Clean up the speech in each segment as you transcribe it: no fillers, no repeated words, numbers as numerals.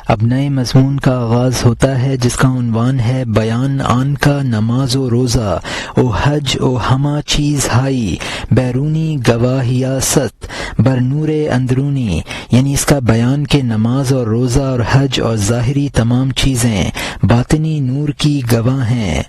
اب نئے مضمون کا آغاز ہوتا ہے جس کا عنوان ہے بیان آن کا نماز و روزہ او حج او ہما چیز ہائی بیرونی گواہیاست بر نور اندرونی، یعنی اس کا بیان کہ نماز اور روزہ اور حج اور ظاہری تمام چیزیں باطنی نور کی گواہ ہیں۔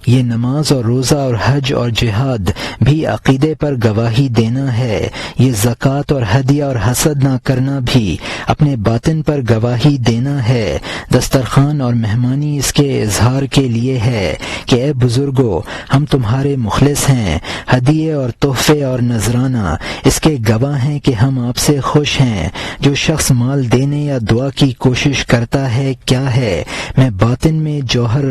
یہ نماز اور روزہ اور حج اور جہاد بھی عقیدے پر گواہی دینا ہے۔ یہ زکوٰۃ اور ہدیہ اور حسد نہ کرنا بھی اپنے باطن پر گواہی دینا ہے۔ دسترخوان اور مہمانی اس کے اظہار کے لیے ہے کہ اے بزرگو، ہم تمہارے مخلص ہیں۔ ہدیے اور تحفے اور نذرانہ اس کے گواہ ہیں کہ ہم آپ سے خوش ہیں۔ جو شخص مال دینے یا دعا کی کوشش کرتا ہے کیا ہے، میں باطن میں جوہر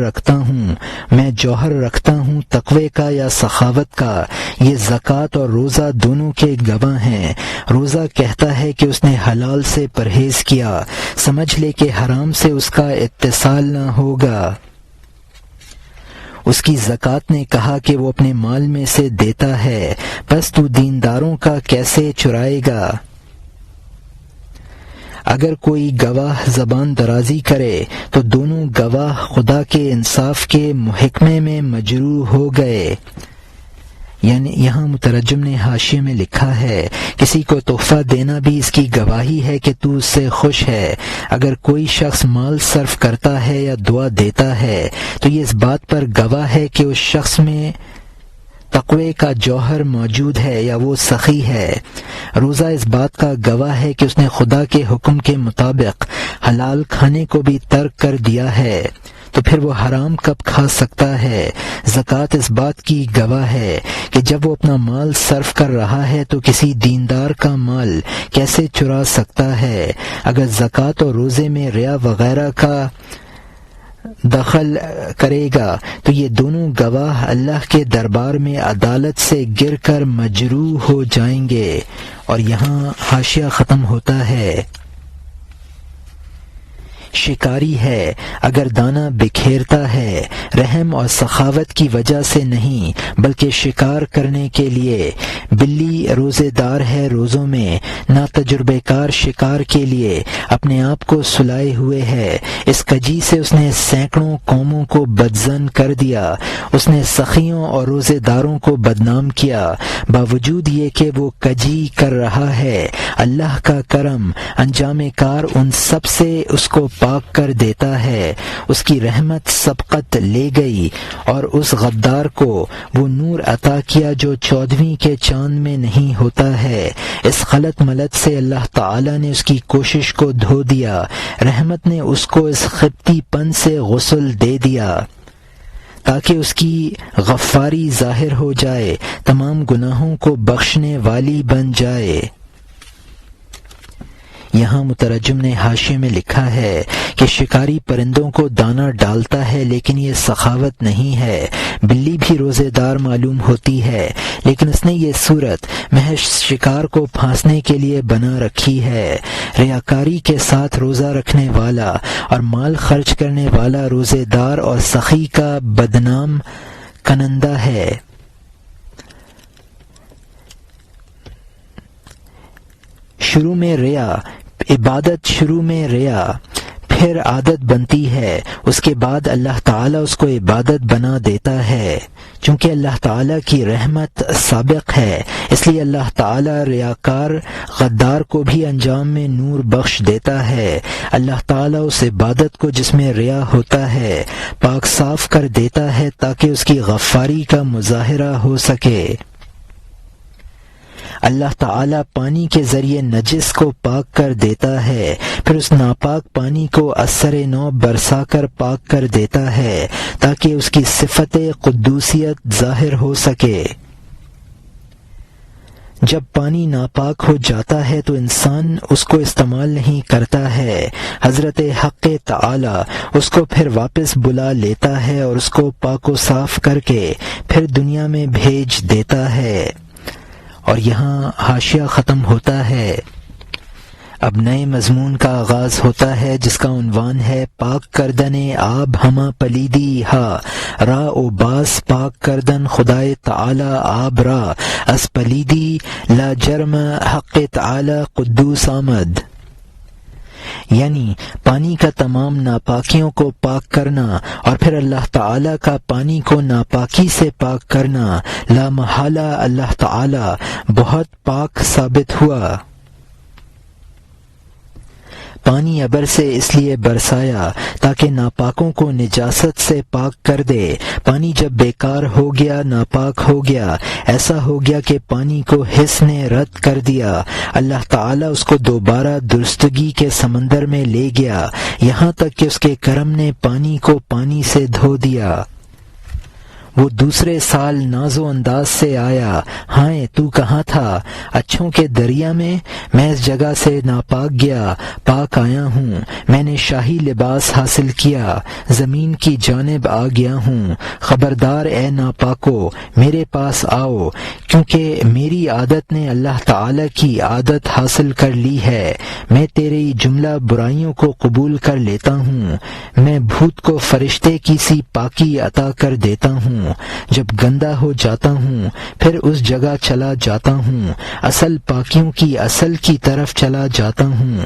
رکھتا ہوں تقوی کا یا سخاوت کا۔ یہ زکوٰۃ اور روزہ دونوں کے گواہ ہیں۔ روزہ کہتا ہے کہ اس نے حلال سے پرہیز کیا، سمجھ لے کہ حرام سے اس کا اتصال نہ ہوگا۔ اس کی زکوٰۃ نے کہا کہ وہ اپنے مال میں سے دیتا ہے، پس تو دینداروں کا کیسے چرائے گا؟ اگر کوئی گواہ زبان درازی کرے تو دونوں گواہ خدا کے انصاف کے محکمے میں مجروح ہو گئے۔ یعنی یہاں مترجم نے حاشیے میں لکھا ہے کسی کو تحفہ دینا بھی اس کی گواہی ہے کہ تو اس سے خوش ہے۔ اگر کوئی شخص مال صرف کرتا ہے یا دعا دیتا ہے تو یہ اس بات پر گواہ ہے کہ اس شخص میں تقوی کا جوہر موجود ہے یا وہ سخی ہے۔ روزہ اس بات کا گواہ ہے کہ اس نے خدا کے حکم کے مطابق حلال کھانے کو بھی ترک کر دیا ہے، تو پھر وہ حرام کب کھا سکتا ہے؟ زکوٰۃ اس بات کی گواہ ہے کہ جب وہ اپنا مال صرف کر رہا ہے تو کسی دیندار کا مال کیسے چرا سکتا ہے؟ اگر زکوٰۃ اور روزے میں ریا وغیرہ کا دخل کرے گا تو یہ دونوں گواہ اللہ کے دربار میں عدالت سے گر کر مجروح ہو جائیں گے۔ اور یہاں حاشیہ ختم ہوتا ہے۔ شکاری ہے اگر دانہ بکھیرتا ہے، رحم اور سخاوت کی وجہ سے نہیں بلکہ شکار کرنے کے لیے۔ بلی روزے دار ہے روزوں میں، نا تجربے کار شکار کے لیے اپنے آپ کو سلائے ہوئے ہے۔ اس کجی سے اس نے سینکڑوں قوموں کو بدظن کر دیا۔ اس نے سخیوں اور روزے داروں کو بدنام کیا۔ باوجود یہ کہ وہ کجی کر رہا ہے، اللہ کا کرم انجام کار ان سب سے اس کو پاک کر دیتا ہے۔ اس کی رحمت سبقت لے گئی اور اس غدار کو وہ نور عطا کیا جو 14ویں کے چاند میں نہیں ہوتا ہے۔ اس غلط ملت سے اللہ تعالی نے اس کی کوشش کو دھو دیا، رحمت نے اس کو اس خبتی پن سے غسل دے دیا تاکہ اس کی غفاری ظاہر ہو جائے، تمام گناہوں کو بخشنے والی بن جائے۔ یہاں مترجم نے حاشیے میں لکھا ہے کہ شکاری پرندوں کو دانہ ڈالتا ہے لیکن یہ سخاوت نہیں ہے۔ بلی بھی روزے دار معلوم ہوتی ہے لیکن اس نے یہ صورت محض شکار کو پھانسنے کے لیے بنا رکھی ہے۔ ریاکاری کے ساتھ روزہ رکھنے والا اور مال خرچ کرنے والا روزے دار اور سخی کا بدنام کنندہ ہے۔ عبادت شروع میں ریا، پھر عادت بنتی ہے، اس کے بعد اللہ تعالیٰ اس کو عبادت بنا دیتا ہے۔ چونکہ اللہ تعالیٰ کی رحمت سابق ہے اس لیے اللہ تعالیٰ ریاکار غدار کو بھی انجام میں نور بخش دیتا ہے۔ اللہ تعالیٰ اس عبادت کو جس میں ریا ہوتا ہے پاک صاف کر دیتا ہے تاکہ اس کی غفاری کا مظاہرہ ہو سکے۔ اللہ تعالیٰ پانی کے ذریعے نجس کو پاک کر دیتا ہے، پھر اس ناپاک پانی کو اثر نو برسا کر پاک کر دیتا ہے تاکہ اس کی صفت قدوسیت ظاہر ہو سکے۔ جب پانی ناپاک ہو جاتا ہے تو انسان اس کو استعمال نہیں کرتا ہے، حضرت حق تعالی اس کو پھر واپس بلا لیتا ہے اور اس کو پاک و صاف کر کے پھر دنیا میں بھیج دیتا ہے۔ اور یہاں حاشیہ ختم ہوتا ہے۔ اب نئے مضمون کا آغاز ہوتا ہے جس کا عنوان ہے پاک کردن آب ہما پلیدی ہا را او باس پاک کردن خدائے تعالی آب را از پلیدی لا جرم حق تعالی قدوس آمد۔ یعنی پانی کا تمام ناپاکیوں کو پاک کرنا اور پھر اللہ تعالی کا پانی کو ناپاکی سے پاک کرنا، لا محالہ اللہ تعالی بہت پاک ثابت ہوا۔ پانی ابر سے اس لیے برسایا تاکہ ناپاکوں کو نجاست سے پاک کر دے۔ پانی جب بیکار ہو گیا، ناپاک ہو گیا، ایسا ہو گیا کہ پانی کو حس نے رد کر دیا، اللہ تعالیٰ اس کو دوبارہ درستگی کے سمندر میں لے گیا، یہاں تک کہ اس کے کرم نے پانی کو پانی سے دھو دیا۔ وہ دوسرے سال ناز و انداز سے آیا، ہائے تو کہاں تھا؟ اچھوں کے دریا میں اس جگہ سے ناپاک گیا، پاک آیا ہوں، میں نے شاہی لباس حاصل کیا، زمین کی جانب آ گیا ہوں، خبردار اے ناپاکو میرے پاس آؤ، کیونکہ میری عادت نے اللہ تعالی کی عادت حاصل کر لی ہے، میں تیری جملہ برائیوں کو قبول کر لیتا ہوں، میں بھوت کو فرشتے کی سی پاکی عطا کر دیتا ہوں، جب گندا ہو جاتا ہوں پھر اس جگہ چلا جاتا ہوں، اصل پاکیوں کی اصل کی طرف چلا جاتا ہوں،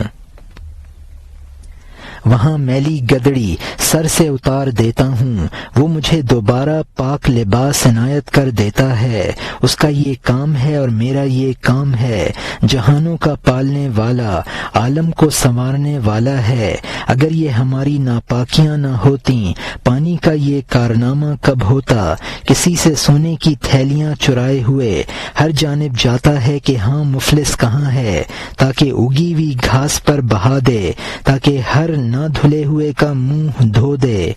وہاں میلی گدڑی سر سے اتار دیتا ہوں، وہ مجھے دوبارہ پاک لباس عنایت کر دیتا ہے، اس کا یہ کام ہے اور میرا یہ کام ہے، جہانوں کا پالنے والا، عالم کو سنوارنے والا ہے۔ اگر یہ ہماری ناپاکیاں نہ ہوتیں، پانی کا یہ کارنامہ کب ہوتا؟ کسی سے سونے کی تھیلیاں چرائے ہوئے ہر جانب جاتا ہے کہ ہاں مفلس کہاں ہے، تاکہ اگی ہوئی گھاس پر بہا دے، تاکہ ہر نہ دھلے ہوئے کا منہ دھو دے،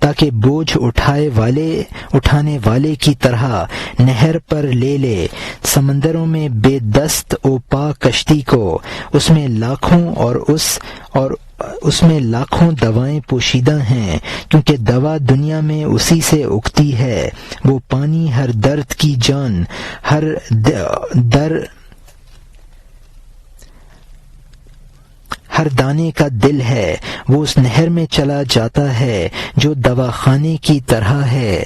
تاکہ بوجھ اٹھانے والے کی طرح نہر پر لے لے، سمندروں میں بے دست او پا کشتی کو، اس میں لاکھوں دوائیں پوشیدہ ہیں، کیونکہ دوا دنیا میں اسی سے اگتی ہے، وہ پانی ہر درد کی جان، ہر دانے کا دل ہے، وہ اس نہر میں چلا جاتا ہے جو دواخانے کی طرح ہے۔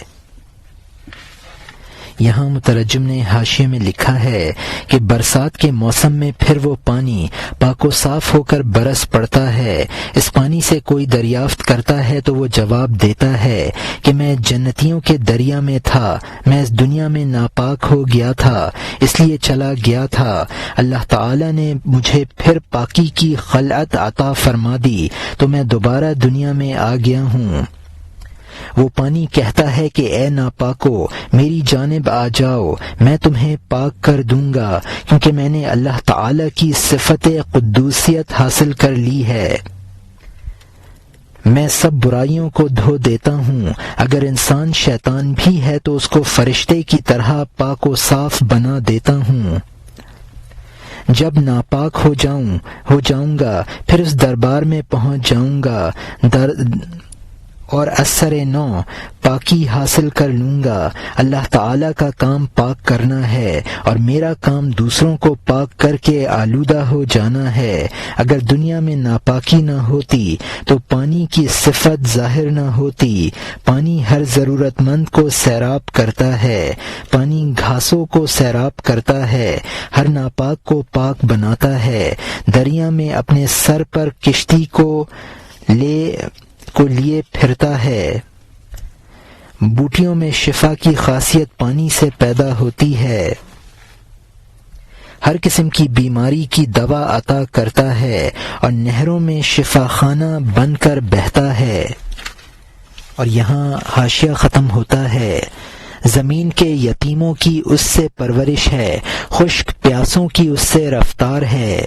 یہاں مترجم نے حاشیے میں لکھا ہے کہ برسات کے موسم میں پھر وہ پانی پاک و صاف ہو کر برس پڑتا ہے۔ اس پانی سے کوئی دریافت کرتا ہے تو وہ جواب دیتا ہے کہ میں جنتیوں کے دریا میں تھا، میں اس دنیا میں ناپاک ہو گیا تھا، اس لیے چلا گیا تھا، اللہ تعالی نے مجھے پھر پاکی کی خلعت عطا فرما دی تو میں دوبارہ دنیا میں آ گیا ہوں۔ وہ پانی کہتا ہے کہ اے ناپاکو میری جانب آ جاؤ، میں تمہیں پاک کر دوں گا، کیونکہ میں نے اللہ تعالی کی صفت قدوسیت حاصل کر لی ہے، میں سب برائیوں کو دھو دیتا ہوں۔ اگر انسان شیطان بھی ہے تو اس کو فرشتے کی طرح پاک و صاف بنا دیتا ہوں۔ جب ناپاک ہو جاؤں گا پھر اس دربار میں پہنچ جاؤں گا اور اثر نو پاکی حاصل کر لوں گا۔ اللہ تعالیٰ کا کام پاک کرنا ہے اور میرا کام دوسروں کو پاک کر کے آلودہ ہو جانا ہے۔ اگر دنیا میں ناپاکی نہ ہوتی تو پانی کی صفت ظاہر نہ ہوتی۔ پانی ہر ضرورت مند کو سیراب کرتا ہے، پانی گھاسوں کو سیراب کرتا ہے، ہر ناپاک کو پاک بناتا ہے۔ دریا میں اپنے سر پر کشتی کو لیے پھرتا ہے۔ بوٹیوں میں شفا کی خاصیت پانی سے پیدا ہوتی ہے، ہر قسم کی بیماری کی دوا عطا کرتا ہے اور نہروں میں شفا خانہ بن کر بہتا ہے۔ اور یہاں حاشیہ ختم ہوتا ہے۔ زمین کے یتیموں کی اس سے پرورش ہے، خشک پیاسوں کی اس سے رفتار ہے۔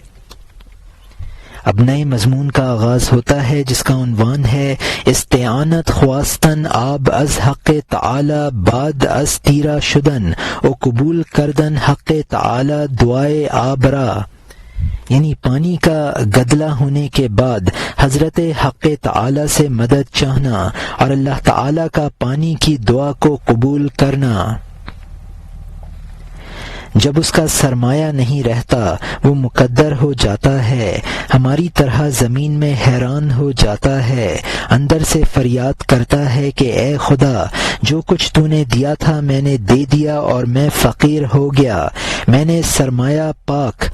اب نئے مضمون کا آغاز ہوتا ہے جس کا عنوان ہے استعانت خواستن آب از حق تعالی بعد از تیرا شدن او قبول کردن حق تعالی دعائے آبرا، یعنی پانی کا گدلا ہونے کے بعد حضرت حق تعالی سے مدد چاہنا اور اللہ تعالی کا پانی کی دعا کو قبول کرنا۔ جب اس کا سرمایہ نہیں رہتا وہ مقدر ہو جاتا ہے، ہماری طرح زمین میں حیران ہو جاتا ہے، اندر سے فریاد کرتا ہے کہ اے خدا، جو کچھ تو نے دیا تھا میں نے دے دیا اور میں فقیر ہو گیا، میں نے سرمایہ پاک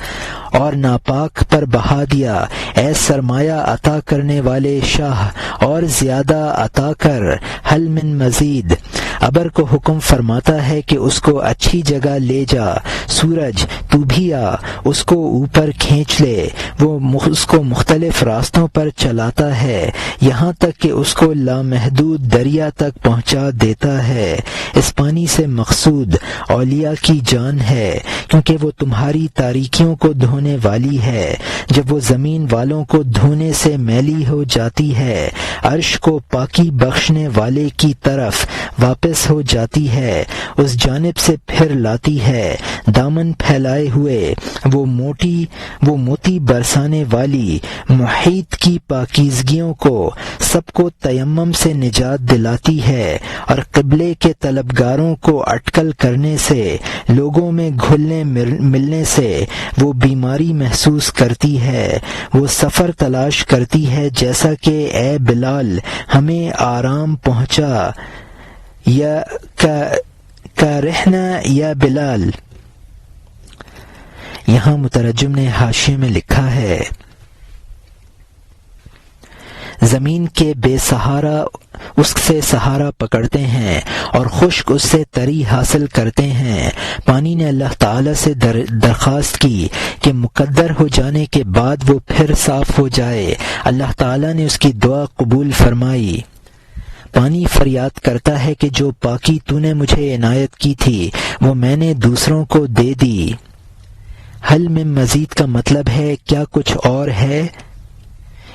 اور ناپاک پر بہا دیا، اے سرمایہ عطا کرنے والے شاہ اور زیادہ عطا کر، حل من مزید۔ ابر کو حکم فرماتا ہے کہ اس کو اچھی جگہ لے جا، سورج تو بھی آ، اس کو اوپر کھینچ لے، وہ اس کو مختلف راستوں پر چلاتا ہے یہاں تک کہ اس کو لامحدود دریا تک پہنچا دیتا ہے۔ اس پانی سے مقصود اولیاء کی جان ہے، کیونکہ وہ تمہاری تاریکیوں کو دھونے والی ہے۔ جب وہ زمین والوں کو دھونے سے میلی ہو جاتی ہے، عرش کو پاکی بخشنے والے کی طرف واپس ہو جاتی ہے، اس جانب سے پھر لاتی ہے، دامن پھیلائے ہوئے، وہ موتی برسانے والی، محیط کی پاکیزگیوں کو سب کو تیمم سے نجات دلاتی ہے، اور قبلے کے طلبگاروں کو اٹکل کرنے سے، لوگوں میں گھلنے ملنے سے وہ بیماری محسوس کرتی ہے، وہ سفر تلاش کرتی ہے جیسا کہ اے بلال ہمیں آرام پہنچا، یا کا رہنا یا بلال۔ یہاں مترجم نے حاشیے میں لکھا ہے، زمین کے بے سہارا اس سے سہارا پکڑتے ہیں اور خشک اس سے تری حاصل کرتے ہیں۔ پانی نے اللہ تعالی سے درخواست کی کہ مقدر ہو جانے کے بعد وہ پھر صاف ہو جائے، اللہ تعالی نے اس کی دعا قبول فرمائی۔ پانی فریاد کرتا ہے کہ جو پاکی تو نے مجھے عنایت کی تھی وہ میں نے دوسروں کو دے دی۔ حل میں مزید کا مطلب ہے کیا کچھ اور ہے؟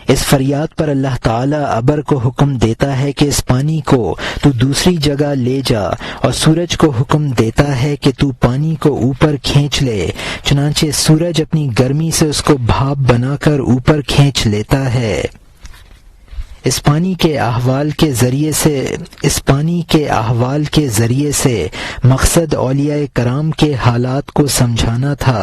اس فریاد پر اللہ تعالی ابر کو حکم دیتا ہے کہ اس پانی کو تو دوسری جگہ لے جا، اور سورج کو حکم دیتا ہے کہ تو پانی کو اوپر کھینچ لے، چنانچہ سورج اپنی گرمی سے اس کو بھاپ بنا کر اوپر کھینچ لیتا ہے۔ اس پانی کے احوال کے ذریعے سے مقصد اولیاء کرام کے حالات کو سمجھانا تھا۔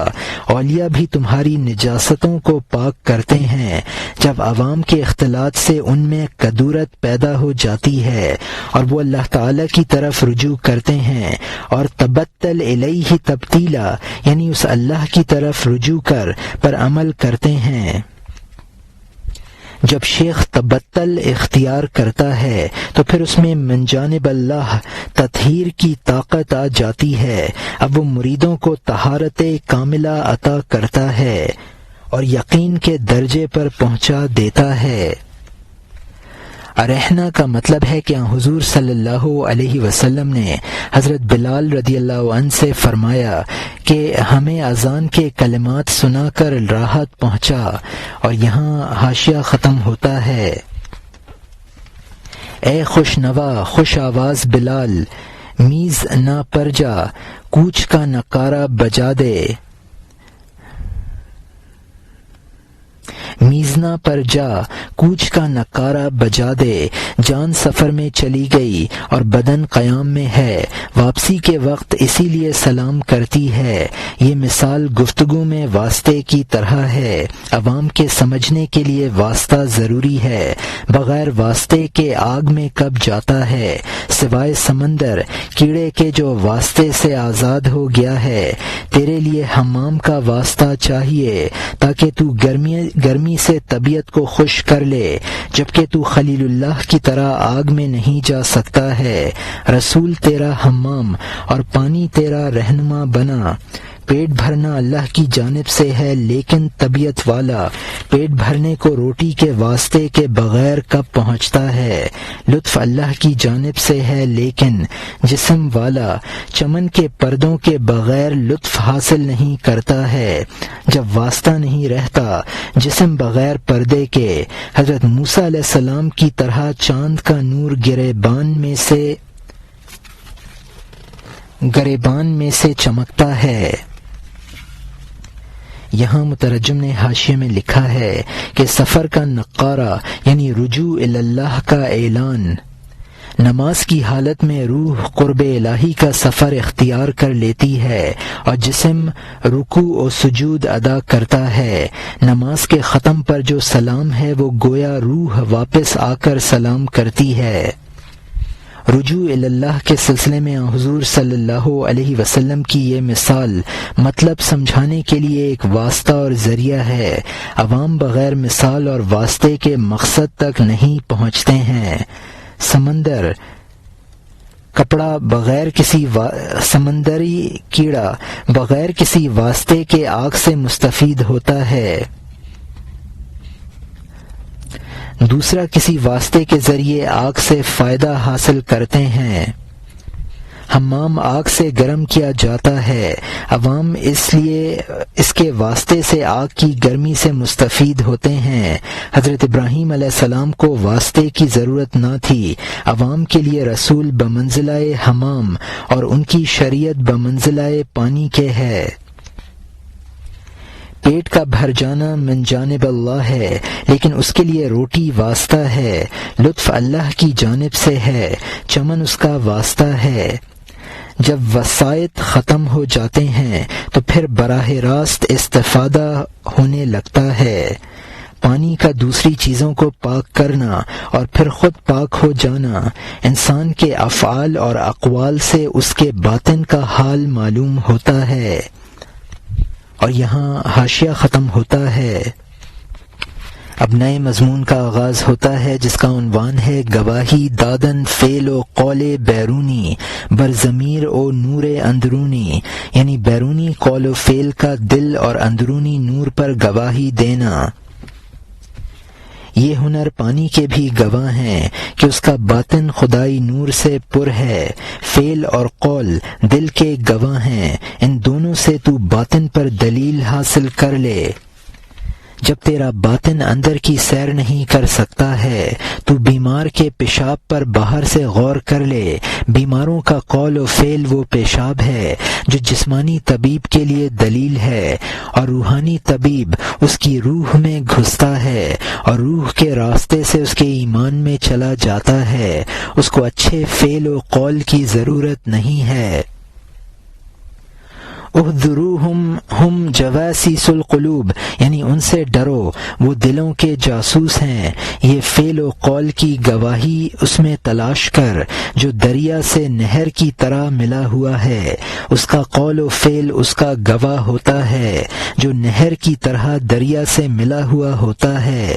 اولیاء بھی تمہاری نجاستوں کو پاک کرتے ہیں، جب عوام کے اختلاط سے ان میں کدورت پیدا ہو جاتی ہے اور وہ اللہ تعالی کی طرف رجوع کرتے ہیں، اور تبتل الیہ تبتیلا یعنی اس اللہ کی طرف رجوع پر عمل کرتے ہیں۔ جب شیخ تبتل اختیار کرتا ہے تو پھر اس میں من جانب اللہ تطہیر کی طاقت آ جاتی ہے، اب وہ مریدوں کو طہارت کاملہ عطا کرتا ہے اور یقین کے درجے پر پہنچا دیتا ہے۔ ارحنا کا مطلب ہے کہ حضور صلی اللہ علیہ وسلم نے حضرت بلال رضی اللہ عنہ سے فرمایا کہ ہمیں اذان کے کلمات سنا کر راحت پہنچا، اور یہاں حاشیہ ختم ہوتا ہے، اے خوش نوا خوش آواز بلال، میز نہ پر جا، کوچ کا نقارہ بجا دے، میزنا پر جا کوچ کا نقارہ بجا دے، جان سفر میں چلی گئی اور بدن قیام میں ہے، واپسی کے وقت اسی لیے سلام کرتی ہے۔ یہ مثال گفتگو میں واسطے کی طرح ہے، عوام کے سمجھنے کے لیے واسطہ ضروری ہے، بغیر واسطے کے آگ میں کب جاتا ہے، سوائے سمندر کیڑے کے جو واسطے سے آزاد ہو گیا ہے۔ تیرے لیے حمام کا واسطہ چاہیے تاکہ تو گرمی سے طبیعت کو خوش کر لے، جبکہ تو خلیل اللہ کی طرح آگ میں نہیں جا سکتا ہے۔ رسول تیرا حمام اور پانی تیرا رہنما بنا۔ پیٹ بھرنا اللہ کی جانب سے ہے، لیکن طبیعت والا پیٹ بھرنے کو روٹی کے واسطے کے بغیر کب پہنچتا ہے؟ لطف اللہ کی جانب سے ہے، لیکن جسم والا چمن کے پردوں کے بغیر لطف حاصل نہیں کرتا ہے۔ جب واسطہ نہیں رہتا جسم بغیر پردے کے، حضرت موسیٰ علیہ السلام کی طرح چاند کا نور گریبان میں سے چمکتا ہے۔ یہاں مترجم نے حاشیے میں لکھا ہے کہ سفر کا نقارہ یعنی رجوع اللہ کا اعلان، نماز کی حالت میں روح قرب الہی کا سفر اختیار کر لیتی ہے اور جسم رکوع و سجود ادا کرتا ہے۔ نماز کے ختم پر جو سلام ہے وہ گویا روح واپس آ کر سلام کرتی ہے۔ رجوع اللہ کے سلسلے میں حضور صلی اللہ علیہ وسلم کی یہ مثال مطلب سمجھانے کے لیے ایک واسطہ اور ذریعہ ہے۔ عوام بغیر مثال اور واسطے کے مقصد تک نہیں پہنچتے ہیں۔ سمندر کپڑا بغیر کسی سمندری کیڑا بغیر کسی واسطے کے آگ سے مستفید ہوتا ہے، دوسرا کسی واسطے کے ذریعے آگ سے فائدہ حاصل کرتے ہیں۔ حمام آگ سے گرم کیا جاتا ہے، عوام اس لیے اس کے واسطے سے آگ کی گرمی سے مستفید ہوتے ہیں۔ حضرت ابراہیم علیہ السلام کو واسطے کی ضرورت نہ تھی، عوام کے لیے رسول بمنزلہ حمام اور ان کی شریعت بمنزلہ پانی کے ہے۔ پیٹ کا بھر جانا من جانب اللہ ہے، لیکن اس کے لیے روٹی واسطہ ہے، لطف اللہ کی جانب سے ہے، چمن اس کا واسطہ ہے۔ جب وسائط ختم ہو جاتے ہیں تو پھر براہ راست استفادہ ہونے لگتا ہے۔ پانی کا دوسری چیزوں کو پاک کرنا اور پھر خود پاک ہو جانا، انسان کے افعال اور اقوال سے اس کے باطن کا حال معلوم ہوتا ہے۔ اور یہاں حاشیہ ختم ہوتا ہے۔ اب نئے مضمون کا آغاز ہوتا ہے جس کا عنوان ہے گواہی دادن فعل و قول بیرونی بر ضمیر و نور اندرونی، یعنی بیرونی قول و فعل کا دل اور اندرونی نور پر گواہی دینا۔ یہ ہنر پانی کے بھی گواہ ہیں کہ اس کا باطن خدائی نور سے پر ہے، فعل اور قول دل کے گواہ ہیں، ان دونوں سے تو باطن پر دلیل حاصل کر لے۔ جب تیرا باطن اندر کی سیر نہیں کر سکتا ہے تو بیمار کے پیشاب پر باہر سے غور کر لے۔ بیماروں کا قول و فعل وہ پیشاب ہے جو جسمانی طبیب کے لیے دلیل ہے، اور روحانی طبیب اس کی روح میں گھستا ہے اور روح کے راستے سے اس کے ایمان میں چلا جاتا ہے، اس کو اچھے فعل و قول کی ضرورت نہیں ہے۔ احذروہم ہم جواسیس القلوب، یعنی ان سے ڈرو، وہ دلوں کے جاسوس ہیں۔ یہ فعل و قول کی گواہی اس میں تلاش کر جو دریا سے نہر کی طرح ملا ہوا ہے، اس کا قول و فعل اس کا گواہ ہوتا ہے جو نہر کی طرح دریا سے ملا ہوا ہوتا ہے۔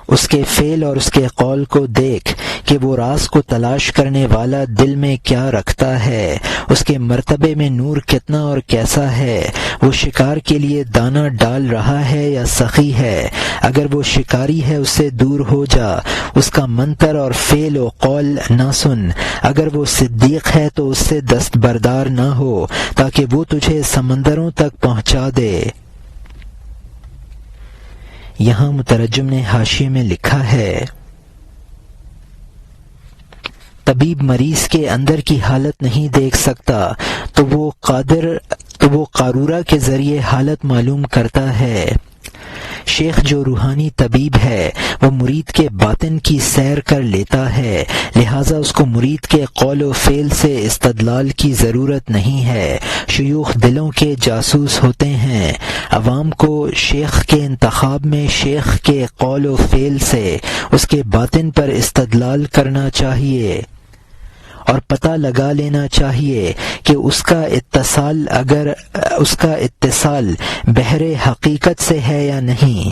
اس کے فعل اور اس کے قول کو دیکھ کہ وہ راز کو تلاش کرنے والا دل میں کیا رکھتا ہے، اس کے مرتبے میں نور کتنا اور کیسا ہے، وہ شکار کے لیے دانہ ڈال رہا ہے یا سخی ہے۔ اگر وہ شکاری ہے اس سے دور ہو جا، اس کا منتر اور فعل و قول نہ سن۔ اگر وہ صدیق ہے تو اس سے دستبردار نہ ہو تاکہ وہ تجھے سمندروں تک پہنچا دے۔ یہاں مترجم نے حاشیے میں لکھا ہے، طبیب مریض کے اندر کی حالت نہیں دیکھ سکتا تو وہ قارورہ کے ذریعے حالت معلوم کرتا ہے۔ شیخ جو روحانی طبیب ہے وہ مرید کے باطن کی سیر کر لیتا ہے، لہٰذا اس کو مرید کے قول و فعل سے استدلال کی ضرورت نہیں ہے۔ شیوخ دلوں کے جاسوس ہوتے ہیں۔ عوام کو شیخ کے انتخاب میں شیخ کے قول و فعل سے اس کے باطن پر استدلال کرنا چاہیے اور پتہ لگا لینا چاہیے کہ اس کا اتصال بحر حقیقت سے ہے یا نہیں۔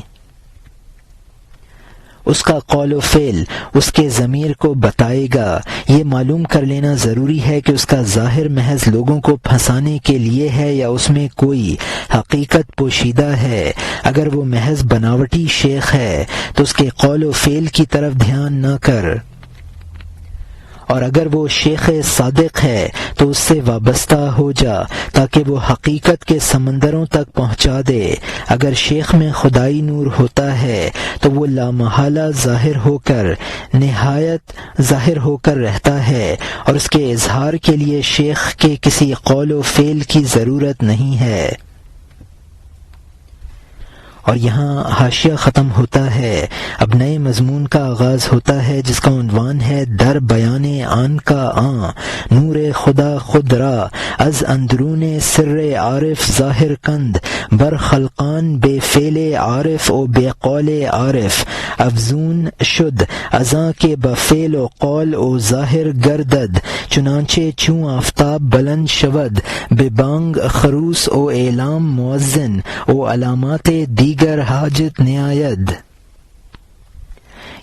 اس کا قول و فعل اس کے ضمیر کو بتائے گا۔ یہ معلوم کر لینا ضروری ہے کہ اس کا ظاہر محض لوگوں کو پھنسانے کے لیے ہے یا اس میں کوئی حقیقت پوشیدہ ہے۔ اگر وہ محض بناوٹی شیخ ہے تو اس کے قول و فعل کی طرف دھیان نہ کر، اور اگر وہ شیخ صادق ہے تو اس سے وابستہ ہو جا تاکہ وہ حقیقت کے سمندروں تک پہنچا دے۔ اگر شیخ میں خدائی نور ہوتا ہے تو وہ لامحالہ نہایت ظاہر ہو کر رہتا ہے، اور اس کے اظہار کے لیے شیخ کے کسی قول و فعل کی ضرورت نہیں ہے۔ اور یہاں حاشیہ ختم ہوتا ہے، اب نئے مضمون کا آغاز ہوتا ہے جس کا عنوان ہے در بیان آن کا آن، نور خدا خود را از اندرون سر عارف ظاہر کند، بر خلقان بے فعل عارف و بے قول عارف، افزون شد ازاں کے بفعل و قول و ظاہر گردد، چنانچہ چوں آفتاب بلند شود بے بانگ خروس و اعلام مؤذن و علامات دیگر حاجت نیاید،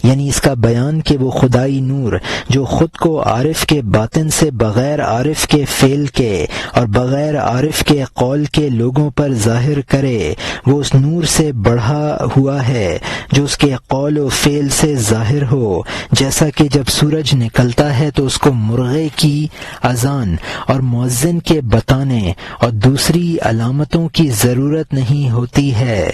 یعنی اس کا بیان کہ وہ خدائی نور جو خود کو عارف کے باطن سے بغیر عارف کے فعل کے اور بغیر عارف کے قول کے لوگوں پر ظاہر کرے، وہ اس نور سے بڑھا ہوا ہے جو اس کے قول و فعل سے ظاہر ہو، جیسا کہ جب سورج نکلتا ہے تو اس کو مرغے کی اذان اور مؤذن کے بتانے اور دوسری علامتوں کی ضرورت نہیں ہوتی ہے،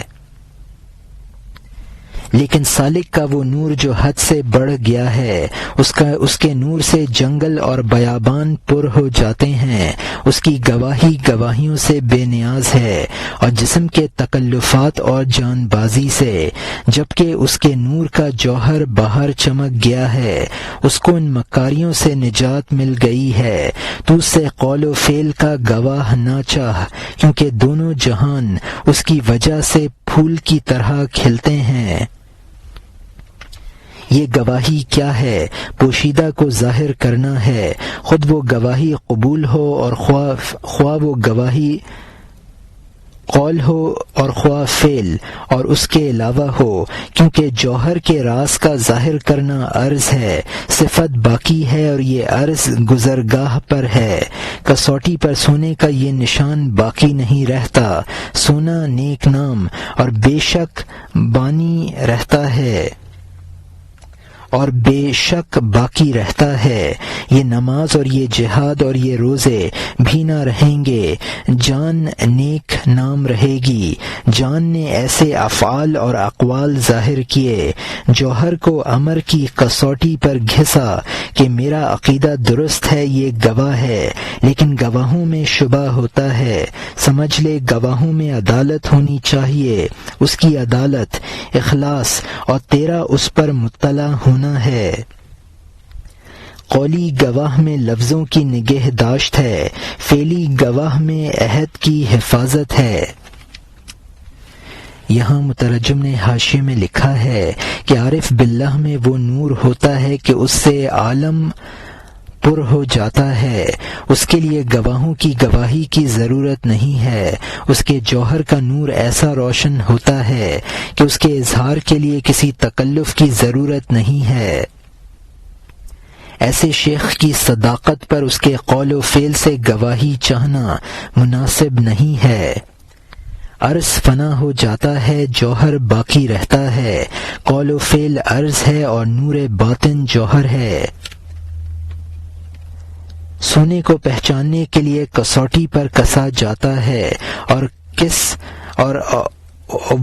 لیکن سالک کا وہ نور جو حد سے بڑھ گیا ہے، اس کے نور سے جنگل اور بیابان پر ہو جاتے ہیں، اس کی گواہی گواہیوں سے بے نیاز ہے اور جسم کے تکلفات اور جان بازی سے، جبکہ اس کے نور کا جوہر باہر چمک گیا ہے، اس کو ان مکاریوں سے نجات مل گئی ہے، تو اس سے قول و فعل کا گواہ نہ چاہ، کیونکہ دونوں جہان اس کی وجہ سے پھول کی طرح کھلتے ہیں۔ یہ گواہی کیا ہے؟ پوشیدہ کو ظاہر کرنا ہے، خود وہ گواہی قبول ہو اور خواہ وہ گواہی قول ہو اور خواہ فعل اور اس کے علاوہ ہو، کیونکہ جوہر کے راز کا ظاہر کرنا عرض ہے، صفت باقی ہے اور یہ عرض گزرگاہ پر ہے، کسوٹی پر سونے کا یہ نشان باقی نہیں رہتا، سونا نیک نام اور بے شک بانی رہتا ہے اور بے شک باقی رہتا ہے، یہ نماز اور یہ جہاد اور یہ روزے بھی نہ رہیں گے، جان نیک نام رہے گی۔ جان نے ایسے افعال اور اقوال ظاہر کیے، جوہر کو امر کی کسوٹی پر گھسا کہ میرا عقیدہ درست ہے، یہ گواہ ہے، لیکن گواہوں میں شبہ ہوتا ہے، سمجھ لے گواہوں میں عدالت ہونی چاہیے، اس کی عدالت اخلاص اور تیرا اس پر مطلع ہونا ہے۔ قولی گواہ میں لفظوں کی نگہداشت ہے، فعلی گواہ میں عہد کی حفاظت ہے۔ یہاں مترجم نے حاشیے میں لکھا ہے کہ عارف باللہ میں وہ نور ہوتا ہے کہ اس سے عالم پر ہو جاتا ہے، اس کے لیے گواہوں کی گواہی کی ضرورت نہیں ہے، اس کے جوہر کا نور ایسا روشن ہوتا ہے کہ اس کے اظہار کے لیے کسی تکلف کی ضرورت نہیں ہے۔ ایسے شیخ کی صداقت پر اس کے قول و فعل سے گواہی چاہنا مناسب نہیں ہے۔ عرض فنا ہو جاتا ہے، جوہر باقی رہتا ہے، قول و فعل عرض ہے اور نور باطن جوہر ہے۔ سونے کو پہچاننے کے لیے کسوٹی پر کسا جاتا ہے اور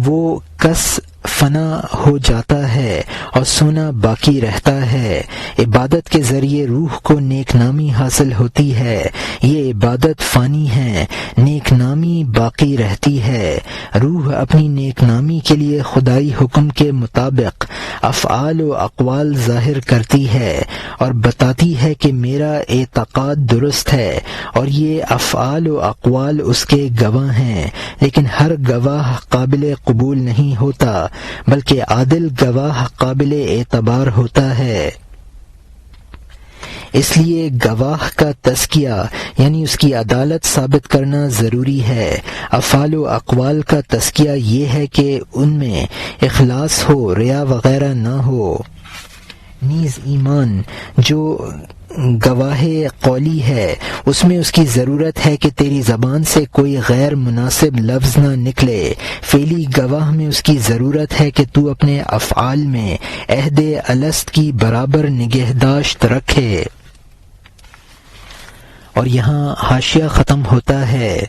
وہ کس فنا ہو جاتا ہے اور سونا باقی رہتا ہے۔ عبادت کے ذریعے روح کو نیک نامی حاصل ہوتی ہے، یہ عبادت فانی ہے، نیک نامی باقی رہتی ہے۔ روح اپنی نیک نامی کے لیے خدائی حکم کے مطابق افعال و اقوال ظاہر کرتی ہے اور بتاتی ہے کہ میرا اعتقاد درست ہے اور یہ افعال و اقوال اس کے گواہ ہیں، لیکن ہر گواہ قابل قبول نہیں ہوتا، بلکہ عادل گواہ قابل اعتبار ہوتا ہے۔ اس لیے گواہ کا تزکیہ یعنی اس کی عدالت ثابت کرنا ضروری ہے۔ افعال و اقوال کا تزکیہ یہ ہے کہ ان میں اخلاص ہو، ریا وغیرہ نہ ہو۔ نیز ایمان جو گواہ قولی ہے اس میں اس کی ضرورت ہے کہ تیری زبان سے کوئی غیر مناسب لفظ نہ نکلے۔ فعلی گواہ میں اس کی ضرورت ہے کہ تو اپنے افعال میں عہد الست کی برابر نگہداشت رکھے۔ اور یہاں حاشیہ ختم ہوتا ہے۔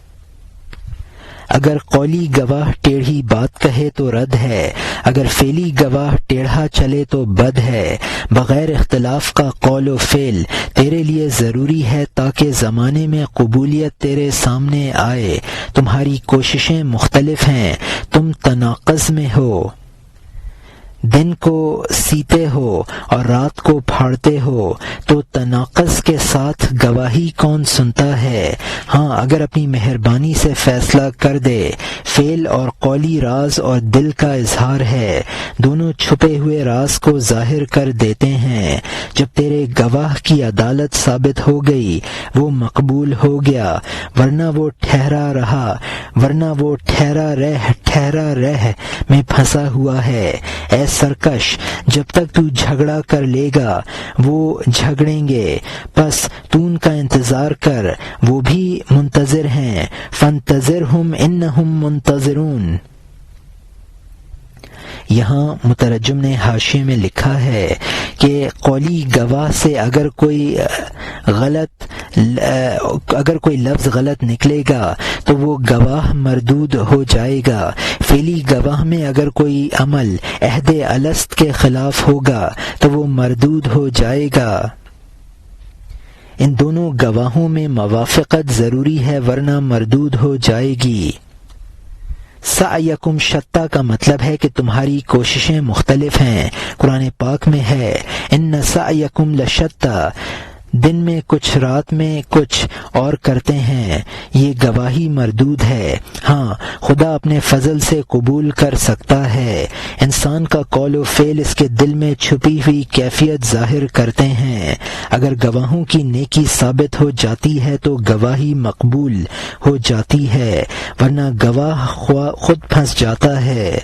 اگر قولی گواہ ٹیڑھی بات کہے تو رد ہے، اگر فعلی گواہ ٹیڑھا چلے تو بد ہے۔ بغیر اختلاف کا قول و فعل تیرے لیے ضروری ہے تاکہ زمانے میں قبولیت تیرے سامنے آئے۔ تمہاری کوششیں مختلف ہیں، تم تناقض میں ہو، دن کو سیتے ہو اور رات کو پھاڑتے ہو، تو تناقض کے ساتھ گواہی کون سنتا ہے؟ ہاں اگر اپنی مہربانی سے فیصلہ کر دے۔ فعل اور قولی راز اور دل کا اظہار ہے، دونوں چھپے ہوئے راز کو ظاہر کر دیتے ہیں۔ جب تیرے گواہ کی عدالت ثابت ہو گئی وہ مقبول ہو گیا، ورنہ وہ ٹھہرا رہ میں پھنسا ہوا ہے۔ اے سرکش، جب تک تو جھگڑا کر لے گا وہ جھگڑیں گے، پس تو ان کا انتظار کر، وہ بھی منتظر ہیں۔ فانتظرہم انہم منتظرون۔ یہاں مترجم نے حاشیے میں لکھا ہے کہ قولی گواہ سے اگر کوئی لفظ غلط نکلے گا تو وہ گواہ مردود ہو جائے گا۔ فعلی گواہ میں اگر کوئی عمل عہد الست کے خلاف ہوگا تو وہ مردود ہو جائے گا۔ ان دونوں گواہوں میں موافقت ضروری ہے ورنہ مردود ہو جائے گی۔ سعیکم شتیٰ کا مطلب ہے کہ تمہاری کوششیں مختلف ہیں۔ قرآن پاک میں ہے ان سعیکم لشتیٰ، دن میں کچھ رات میں کچھ اور کرتے ہیں، یہ گواہی مردود ہے۔ ہاں خدا اپنے فضل سے قبول کر سکتا ہے، انسان کا قول و فعل اس کے دل میں چھپی ہوئی کیفیت ظاہر کرتے ہیں۔ اگر گواہوں کی نیکی ثابت ہو جاتی ہے تو گواہی مقبول ہو جاتی ہے، ورنہ گواہ خود پھنس جاتا ہے،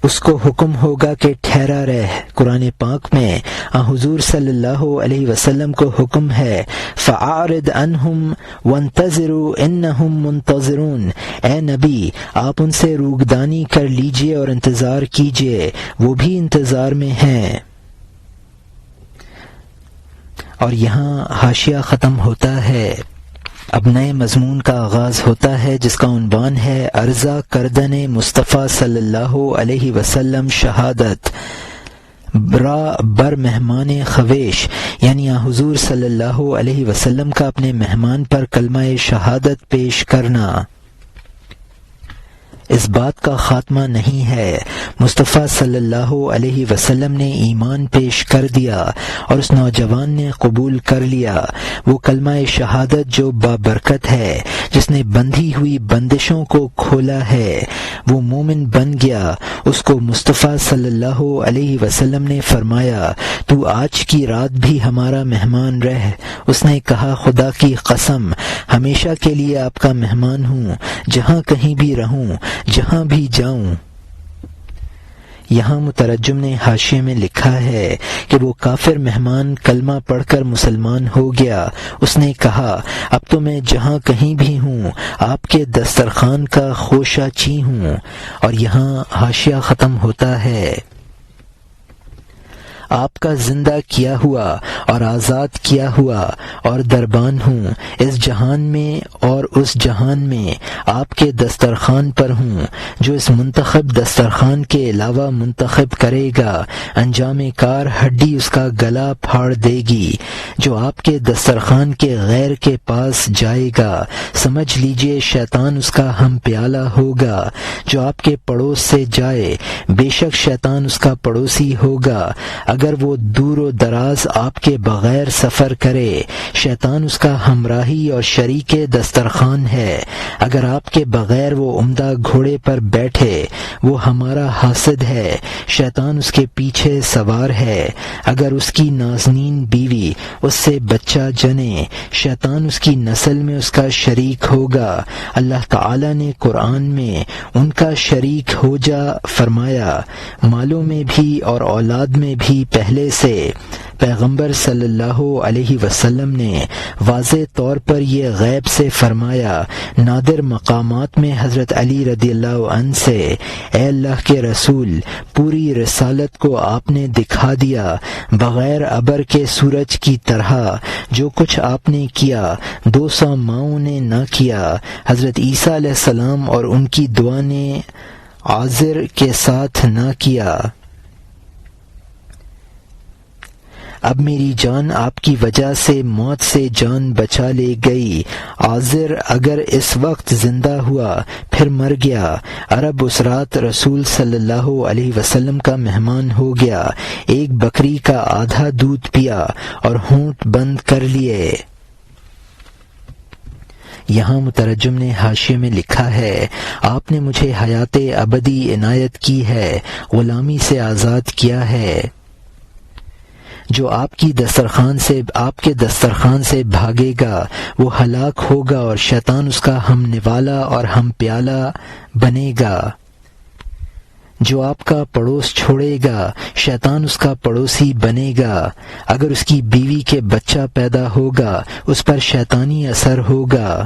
اس کو حکم ہوگا کہ ٹھہرا رہ۔ قرآن پاک میں حضور صلی اللہ علیہ وسلم کو حکم ہے فَأَعْرِضْ عَنْهُمْ وَانْتَظِرُوا إِنَّهُمْ مُنْتَظِرُونَ۔ اے نبی آپ ان سے روگدانی کر لیجئے اور انتظار کیجئے، وہ بھی انتظار میں ہیں۔ اور یہاں حاشیہ ختم ہوتا ہے، اب نئے مضمون کا آغاز ہوتا ہے جس کا عنوان ہے عرضہ کردن مصطفیٰ صلی اللہ علیہ وسلم شہادت بر مہمان خویش، یعنی حضور صلی اللہ علیہ وسلم کا اپنے مہمان پر کلمہ شہادت پیش کرنا۔ اس بات کا خاتمہ نہیں ہے، مصطفیٰ صلی اللہ علیہ وسلم نے ایمان پیش کر دیا اور اس نوجوان نے قبول کر لیا وہ کلمہ شہادت جو بابرکت ہے، جس نے بندھی ہوئی بندشوں کو کھولا ہے، وہ مومن بن گیا۔ اس کو مصطفیٰ صلی اللہ علیہ وسلم نے فرمایا تو آج کی رات بھی ہمارا مہمان رہ۔ اس نے کہا خدا کی قسم ہمیشہ کے لیے آپ کا مہمان ہوں، جہاں کہیں بھی رہوں، جہاں بھی جاؤں۔ یہاں مترجم نے حاشیے میں لکھا ہے کہ وہ کافر مہمان کلمہ پڑھ کر مسلمان ہو گیا۔ اس نے کہا اب تو میں جہاں کہیں بھی ہوں آپ کے دسترخوان کا خوشہ چی ہوں۔ اور یہاں حاشیہ ختم ہوتا ہے، آپ کا زندہ کیا ہوا اور آزاد کیا ہوا اور دربان ہوں، اس جہان میں اور اس جہان میں آپ کے دسترخوان پر ہوں۔ جو اس منتخب دسترخوان کے علاوہ منتخب کرے گا انجام کار ہڈی اس کا گلا پھاڑ دے گی۔ جو آپ کے دسترخوان کے غیر کے پاس جائے گا سمجھ لیجئے شیطان اس کا ہم پیالہ ہوگا۔ جو آپ کے پڑوس سے جائے بے شک شیطان اس کا پڑوسی ہوگا۔ اگر وہ دور و دراز آپ کے بغیر سفر کرے شیطان اس کا ہمراہی اور شریک دسترخوان ہے۔ اگر آپ کے بغیر وہ عمدہ گھوڑے پر بیٹھے وہ ہمارا حاسد ہے، شیطان اس کے پیچھے سوار ہے۔ اگر اس کی نازنین بیوی اس سے بچہ جنے شیطان اس کی نسل میں اس کا شریک ہوگا۔ اللہ تعالی نے قرآن میں ان کا شریک ہو جا فرمایا، مالوں میں بھی اور اولاد میں بھی پہلے سے پیغمبر صلی اللہ علیہ وسلم نے واضح طور پر یہ غیب سے فرمایا۔ نادر مقامات میں حضرت علی رضی اللہ عنہ سے اے اللہ کے رسول، پوری رسالت کو آپ نے دکھا دیا بغیر ابر کے سورج کی طرح۔ جو کچھ آپ نے کیا 200 ماؤں نے نہ کیا۔ حضرت عیسیٰ علیہ السلام اور ان کی دعا نے عازر کے ساتھ نہ کیا۔ اب میری جان آپ کی وجہ سے موت سے جان بچا لے گئی۔ عازر اگر اس وقت زندہ ہوا پھر مر گیا۔ عرب اس رات رسول صلی اللہ علیہ وسلم کا مہمان ہو گیا، ایک بکری کا آدھا دودھ پیا اور ہونٹ بند کر لیے۔ یہاں مترجم نے حاشیے میں لکھا ہے، آپ نے مجھے حیات ابدی عنایت کی ہے، غلامی سے آزاد کیا ہے۔ جو آپ کے دسترخوان سے بھاگے گا وہ ہلاک ہوگا اور شیطان اس کا ہم نوالا اور ہم پیالہ بنے گا۔ جو آپ کا پڑوس چھوڑے گا شیطان اس کا پڑوسی بنے گا۔ اگر اس کی بیوی کے بچہ پیدا ہوگا اس پر شیطانی اثر ہوگا۔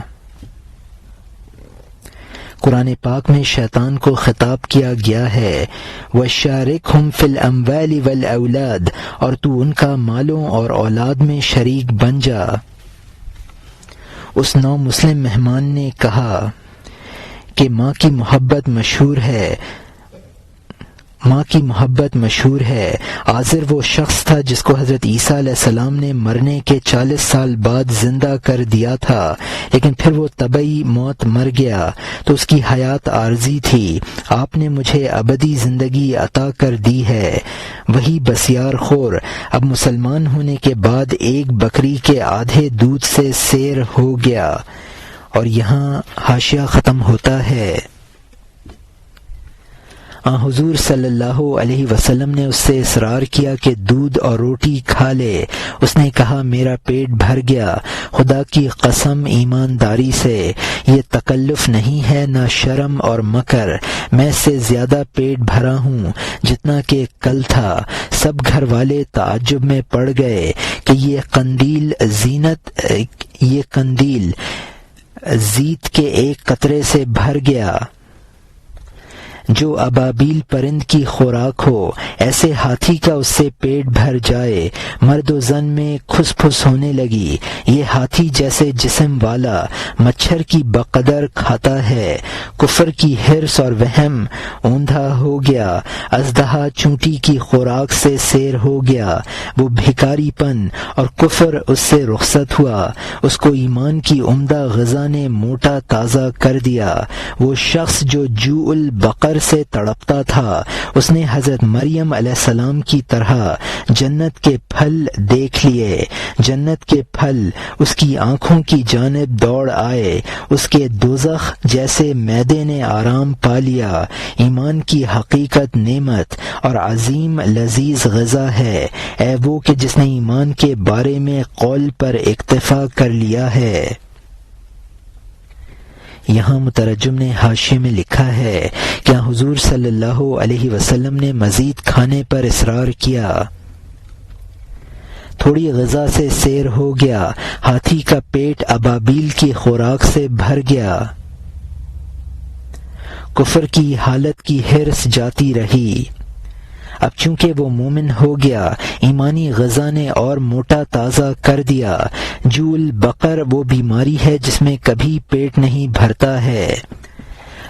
قرآن پاک میں شیطان کو خطاب کیا گیا ہے، وَشَارِكْهُمْ فِي الْأَمْوَالِ وَالْأَوْلَادِ، اور تو ان کا مالوں اور اولاد میں شریک بن جا۔ اس نو مسلم مہمان نے کہا کہ ماں کی محبت مشہور ہے۔ عازر وہ شخص تھا جس کو حضرت عیسیٰ علیہ السلام نے مرنے کے 40 سال بعد زندہ کر دیا تھا، لیکن پھر وہ طبعی موت مر گیا تو اس کی حیات عارضی تھی۔ آپ نے مجھے ابدی زندگی عطا کر دی ہے۔ وہی بسیار خور اب مسلمان ہونے کے بعد ایک بکری کے آدھے دودھ سے سیر ہو گیا۔ اور یہاں حاشیہ ختم ہوتا ہے۔ حضور صلی اللہ علیہ وسلم نے اس سے اصرار کیا کہ دودھ اور روٹی کھا لے۔ اس نے کہا میرا پیٹ بھر گیا، خدا کی قسم ایمانداری سے یہ تکلف نہیں ہے نہ شرم اور مکر، میں اس سے زیادہ پیٹ بھرا ہوں جتنا کہ کل تھا۔ سب گھر والے تعجب میں پڑ گئے کہ یہ قندیل زیت کے ایک قطرے سے بھر گیا۔ جو ابابیل پرند کی خوراک ہو ایسے ہاتھی کا اس سے پیٹ بھر جائے۔ مرد و زن میں کھس پھس ہونے لگی۔ یہ ہاتھی جیسے جسم والا مچھر کی بقدر کھاتا ہے۔ کفر کی حرص اور وہم اوندھا ہو گیا۔ اژدہا چونٹی کی خوراک سے سیر ہو گیا۔ وہ بھکاری پن اور کفر اس سے رخصت ہوا۔ اس کو ایمان کی عمدہ غذا نے موٹا تازہ کر دیا۔ وہ شخص جو جوع البقر سے تڑپتا تھا اس نے حضرت مریم علیہ السلام کی طرح جنت کے پھل دیکھ لیے۔ جنت کے پھل اس کی آنکھوں کی جانب دوڑ آئے۔ اس کے دوزخ جیسے معدے نے آرام پا لیا۔ ایمان کی حقیقت نعمت اور عظیم لذیذ غذا ہے۔ اے وہ کہ جس نے ایمان کے بارے میں قول پر اکتفا کر لیا ہے۔ یہاں مترجم نے حاشیے میں لکھا ہے کہ حضور صلی اللہ علیہ وسلم نے مزید کھانے پر اصرار کیا۔ تھوڑی غذا سے سیر ہو گیا۔ ہاتھی کا پیٹ ابابیل کی خوراک سے بھر گیا۔ کفر کی حالت کی حرص جاتی رہی۔ اب چونکہ وہ مومن ہو گیا ایمانی غذا نے اور موٹا تازہ کر دیا۔ جوع البقر وہ بیماری ہے جس میں کبھی پیٹ نہیں بھرتا ہے۔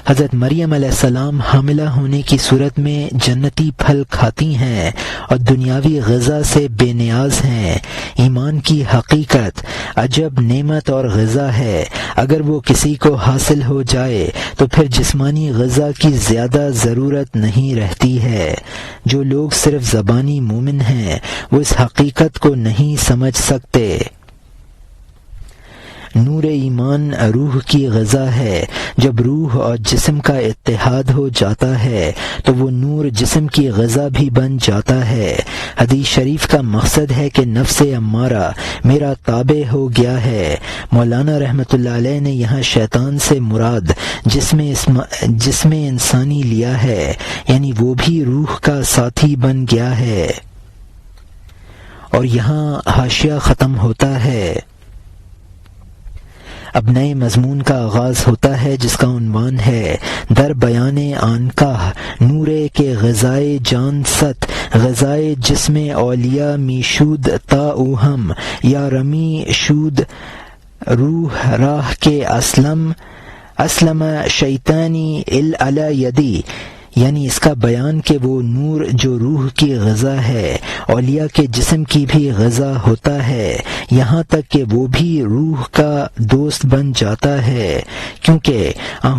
حضرت مریم علیہ السلام حاملہ ہونے کی صورت میں جنتی پھل کھاتی ہیں اور دنیاوی غذا سے بے نیاز ہیں۔ ایمان کی حقیقت عجب نعمت اور غذا ہے۔ اگر وہ کسی کو حاصل ہو جائے تو پھر جسمانی غذا کی زیادہ ضرورت نہیں رہتی ہے۔ جو لوگ صرف زبانی مومن ہیں وہ اس حقیقت کو نہیں سمجھ سکتے۔ نور ایمان روح کی غذا ہے۔ جب روح اور جسم کا اتحاد ہو جاتا ہے تو وہ نور جسم کی غذا بھی بن جاتا ہے۔ حدیث شریف کا مقصد ہے کہ نفس امارہ میرا تابع ہو گیا ہے۔ مولانا رحمۃ اللہ علیہ نے یہاں شیطان سے مراد جسم انسانی لیا ہے، یعنی وہ بھی روح کا ساتھی بن گیا ہے۔ اور یہاں حاشیہ ختم ہوتا ہے۔ اب نئے مضمون کا آغاز ہوتا ہے جس کا عنوان ہے در بیان آنکاہ نورے کے غذائے جان ست، غذائے جسم اولیاء میشود تا اوہم، یا رمی شود روح راہ کے اسلم شیطانی العلا یدی، یعنی اس کا بیان کہ وہ نور جو روح کی غذا ہے اولیاء کے جسم کی بھی غذا ہوتا ہے، یہاں تک کہ وہ بھی روح کا دوست بن جاتا ہے، کیونکہ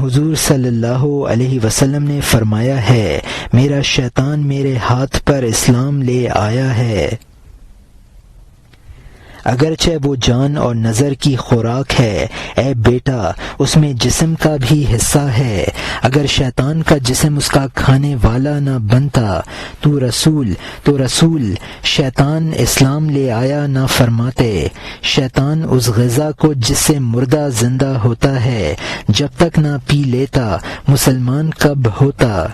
حضور صلی اللہ علیہ وسلم نے فرمایا ہے میرا شیطان میرے ہاتھ پر اسلام لے آیا ہے۔ اگرچہ وہ جان اور نظر کی خوراک ہے، اے بیٹا اس میں جسم کا بھی حصہ ہے، اگر شیطان کا جسم اس کا کھانے والا نہ بنتا تو رسول شیطان اسلام لے آیا نہ فرماتے۔ شیطان اس غذا کو جس سے مردہ زندہ ہوتا ہے جب تک نہ پی لیتا مسلمان کب ہوتا۔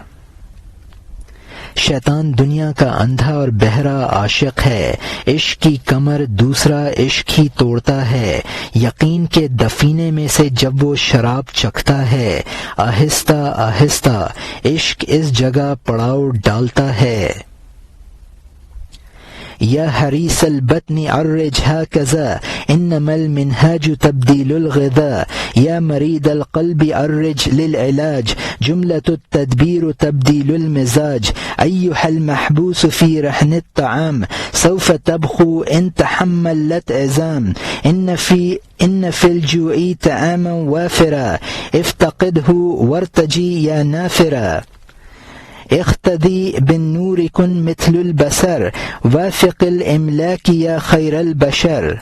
شیطان دنیا کا اندھا اور بہرا عاشق ہے، عشق کی کمر دوسرا عشق ہی توڑتا ہے، یقین کے دفینے میں سے جب وہ شراب چکھتا ہے آہستہ آہستہ عشق اس جگہ پڑاؤ ڈالتا ہے۔ یا حریص البطن عرج هكذا انما المنهاج تبديل الغذاء، یا مريض القلب عرج للعلاج جملة التدبير تبديل المزاج، أيها المحبوس في رهن الطعام سوف تبخو إن تحملت عظام، إن في الجوع طعاما وافرا افتقده وارتجي يا نافرا، اقتدی بالنور کن مثل البصر وافق الاملاک یا خیر البشر،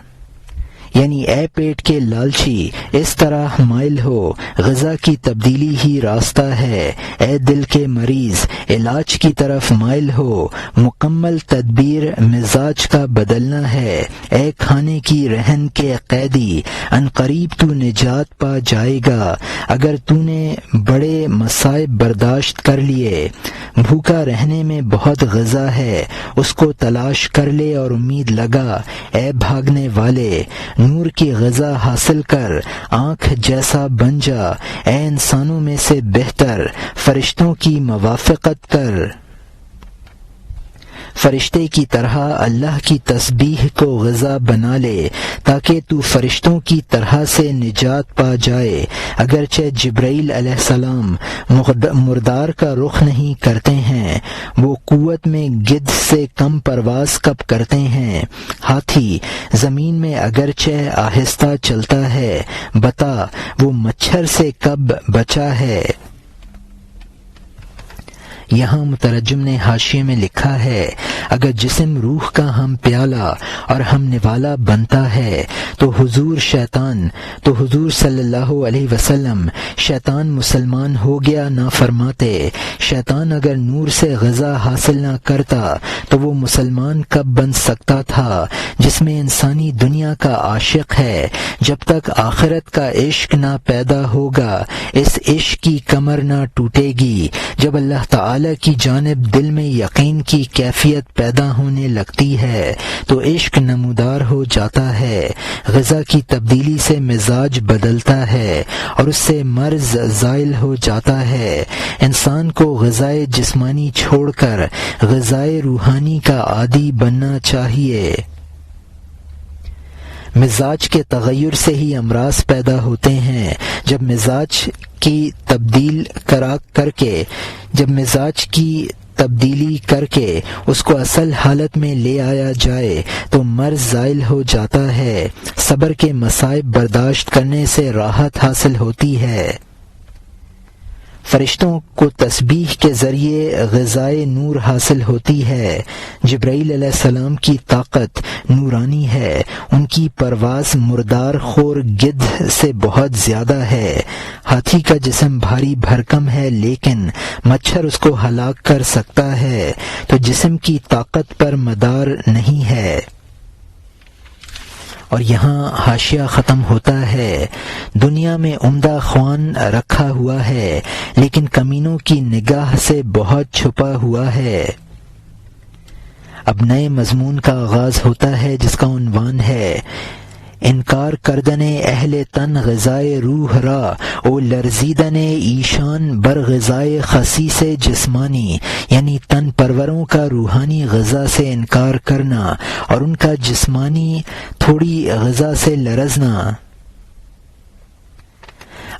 یعنی اے پیٹ کے لالچی اس طرح مائل ہو، غذا کی تبدیلی ہی راستہ ہے، اے دل کے مریض علاج کی طرف مائل ہو، مکمل تدبیر مزاج کا بدلنا ہے، اے کھانے کی رہن کے قیدی ان قریب تو نجات پا جائے گا، اگر تو نے بڑے مصائب برداشت کر لیے، بھوکا رہنے میں بہت غذا ہے اس کو تلاش کر لے اور امید لگا، اے بھاگنے والے نور کی غذا حاصل کر آنکھ جیسا بن جا، اے انسانوں میں سے بہتر فرشتوں کی موافقت کر، فرشتے کی طرح اللہ کی تسبیح کو غذا بنا لے تاکہ تو فرشتوں کی طرح سے نجات پا جائے، اگرچہ جبرائیل علیہ السلام مردار کا رخ نہیں کرتے ہیں، وہ قوت میں گدھ سے کم پرواز کب کرتے ہیں، ہاتھی زمین میں اگرچہ آہستہ چلتا ہے، بتا وہ مچھر سے کب بچا ہے۔ یہاں مترجم نے حاشیے میں لکھا ہے اگر جسم روح کا ہم پیالہ اور ہم نوالا بنتا ہے تو حضور صلی اللہ علیہ وسلم شیطان مسلمان ہو گیا نہ فرماتے، شیطان اگر نور سے غذا حاصل نہ کرتا تو وہ مسلمان کب بن سکتا تھا، جس میں انسانی دنیا کا عاشق ہے، جب تک آخرت کا عشق نہ پیدا ہوگا اس عشق کی کمر نہ ٹوٹے گی، جب اللہ تعالی کی جانب دل میں یقین کی کیفیت پیدا ہونے لگتی ہے تو عشق نمودار ہو جاتا ہے، غذا کی تبدیلی سے مزاج بدلتا ہے اور اس سے مرض زائل ہو جاتا ہے، انسان کو غذائے جسمانی چھوڑ کر غذائے روحانی کا عادی بننا چاہیے۔ مزاج کے تغیر سے ہی امراض پیدا ہوتے ہیں، جب مزاج کی تبدیلی کر کے اس کو اصل حالت میں لے آیا جائے تو مرض زائل ہو جاتا ہے، صبر کے مصائب برداشت کرنے سے راحت حاصل ہوتی ہے، فرشتوں کو تسبیح کے ذریعے غذائے نور حاصل ہوتی ہے، جبرائیل علیہ السلام کی طاقت نورانی ہے، ان کی پرواز مردار خور گدھ سے بہت زیادہ ہے، ہاتھی کا جسم بھاری بھرکم ہے لیکن مچھر اس کو ہلاک کر سکتا ہے، تو جسم کی طاقت پر مدار نہیں ہے۔ اور یہاں حاشیہ ختم ہوتا ہے، دنیا میں عمدہ خوان رکھا ہوا ہے لیکن کمینوں کی نگاہ سے بہت چھپا ہوا ہے، اب نئے مضمون کا آغاز ہوتا ہے جس کا عنوان ہے انکار کردن اہل تن غذائے روح را او لرزیدن ایشان بر غذائے خسیس جسمانی، یعنی تن پروروں کا روحانی غذا سے انکار کرنا اور ان کا جسمانی تھوڑی غذا سے لرزنا۔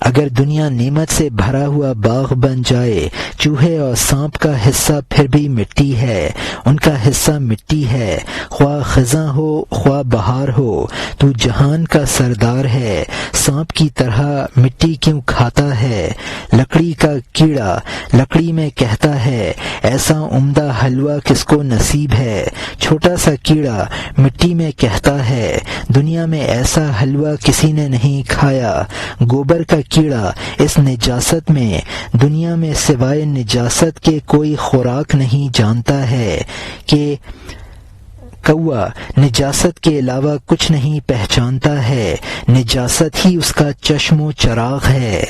اگر دنیا نعمت سے بھرا ہوا باغ بن جائے، چوہے اور سانپ کا حصہ پھر بھی مٹی ہے، ان کا حصہ مٹی ہے، خواہ خزاں ہو خواہ بہار ہو، تو جہان کا سردار ہے، سانپ کی طرح مٹی کیوں کھاتا ہے؟ لکڑی کا کیڑا لکڑی میں کہتا ہے ایسا عمدہ حلوہ کس کو نصیب ہے، چھوٹا سا کیڑا مٹی میں کہتا ہے دنیا میں ایسا حلوہ کسی نے نہیں کھایا۔ گوبر کا کیڑا اس نجاست میں دنیا میں سوائے نجاست کے کوئی خوراک نہیں جانتا ہے کہ کوا نجاست کے علاوہ کچھ نہیں پہچانتا ہے، نجاست ہی اس کا چشم و چراغ ہے۔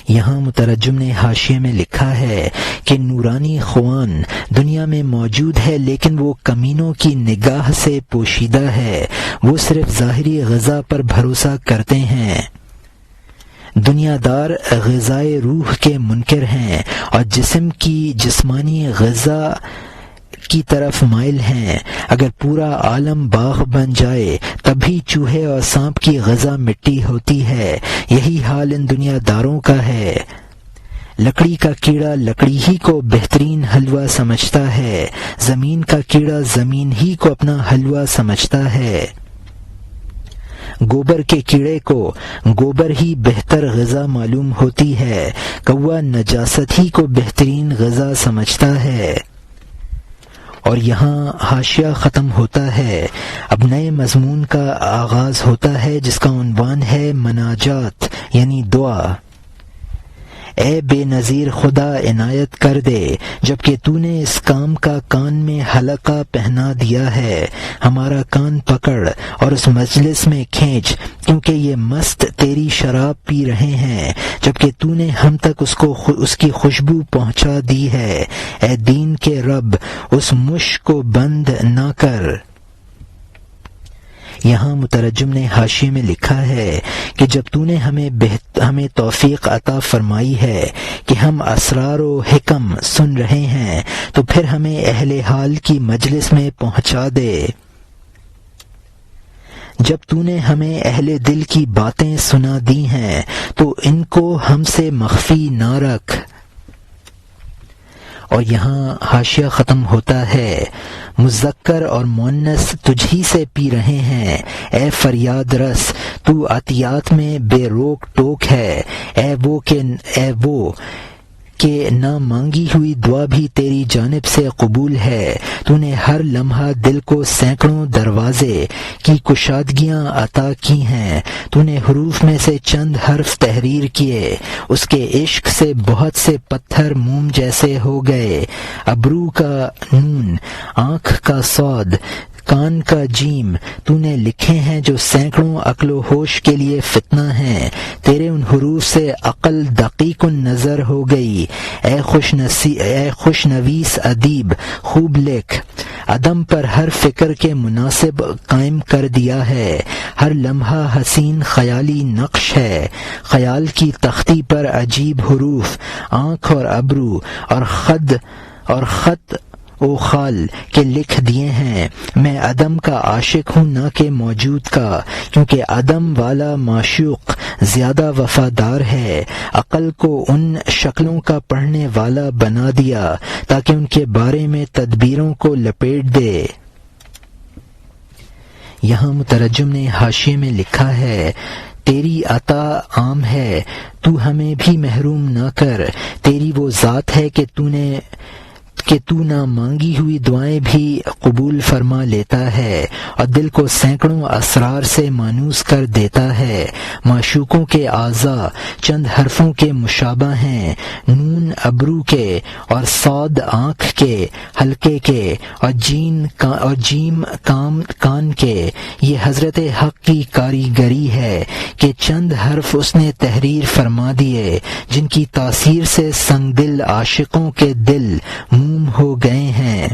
یہاں مترجم نے حاشیے میں لکھا ہے کہ نورانی خوان دنیا میں موجود ہے لیکن وہ کمینوں کی نگاہ سے پوشیدہ ہے، وہ صرف ظاہری غذا پر بھروسہ کرتے ہیں۔ دنیا دار غذائے روح کے منکر ہیں اور جسم کی جسمانی غذا کی طرف مائل ہیں۔ اگر پورا عالم باغ بن جائے تب بھی چوہے اور سانپ کی غذا مٹی ہوتی ہے، یہی حال ان دنیا داروں کا ہے۔ لکڑی کا کیڑا لکڑی ہی کو بہترین حلوہ سمجھتا ہے، زمین کا کیڑا زمین ہی کو اپنا حلوہ سمجھتا ہے۔ گوبر کے کیڑے کو گوبر ہی بہتر غذا معلوم ہوتی ہے، کوا نجاست ہی کو بہترین غذا سمجھتا ہے۔ اور یہاں حاشیہ ختم ہوتا ہے، اب نئے مضمون کا آغاز ہوتا ہے جس کا عنوان ہے مناجات یعنی دعا۔ اے بے نظیر خدا عنایت کر دے، جبکہ تو نے اس کام کا کان میں حلقہ پہنا دیا ہے، ہمارا کان پکڑ اور اس مجلس میں کھینچ، کیونکہ یہ مست تیری شراب پی رہے ہیں، جبکہ تو نے ہم تک اس کی خوشبو پہنچا دی ہے۔ اے دین کے رب، اس مشک کو بند نہ کر۔ یہاں مترجم نے حاشیے میں لکھا ہے کہ جب تو نے ہمیں توفیق عطا فرمائی ہے کہ ہم اسرار و حکم سن رہے ہیں تو پھر ہمیں اہل حال کی مجلس میں پہنچا دے۔ جب تو نے ہمیں اہل دل کی باتیں سنا دی ہیں تو ان کو ہم سے مخفی نہ رکھ۔ اور یہاں حاشیہ ختم ہوتا ہے، مذکر اور مؤنث تجھ ہی سے پی رہے ہیں، اے فریاد رس تو عطیات میں بے روک ٹوک ہے، اے وہ کہ نہ مانگی ہوئی دعا بھی تیری جانب سے قبول ہے، تو نے ہر لمحہ دل کو سینکڑوں دروازے کی کشادگیاں عطا کی ہیں، تو نے حروف میں سے چند حرف تحریر کیے، اس کے عشق سے بہت سے پتھر موم جیسے ہو گئے، ابرو کا نون، آنکھ کا صاد، کان کا جیم تو نے لکھے ہیں جو سینکڑوں عقل و ہوش کے لیے فتنہ ہیں، تیرے ان حروف سے عقل دقیق نظر ہو گئی، اے خوش نویس ادیب خوب لکھ، عدم پر ہر فکر کے مناسب قائم کر دیا ہے، ہر لمحہ حسین خیالی نقش ہے، خیال کی تختی پر عجیب حروف، آنکھ اور ابرو اور خط او خال کے لکھ دیے ہیں، میں عدم کا عاشق ہوں نہ کہ موجود کا، کیونکہ عدم والا معشوق زیادہ وفادار ہے، عقل کو ان شکلوں کا پڑھنے والا بنا دیا تاکہ ان کے بارے میں تدبیروں کو لپیٹ دے۔ یہاں مترجم نے حاشیے میں لکھا ہے، تیری عطا عام ہے، تو ہمیں بھی محروم نہ کر، تیری وہ ذات ہے کہ تو نہ مانگی ہوئی دعائیں بھی قبول فرما لیتا ہے اور دل کو سینکڑوں اسرار سے مانوس کر دیتا ہے۔ معشوقوں کے اعضاء چند حرفوں کے مشابہ ہیں، نون ابرو کے اور صاد آنکھ کے، حلقے کے اور جیم کان کے۔ یہ حضرت حق کی کاریگری ہے کہ چند حرف اس نے تحریر فرما دیے جن کی تاثیر سے سنگ دل کل عاشقوں کے دل موم ہو گئے ہیں۔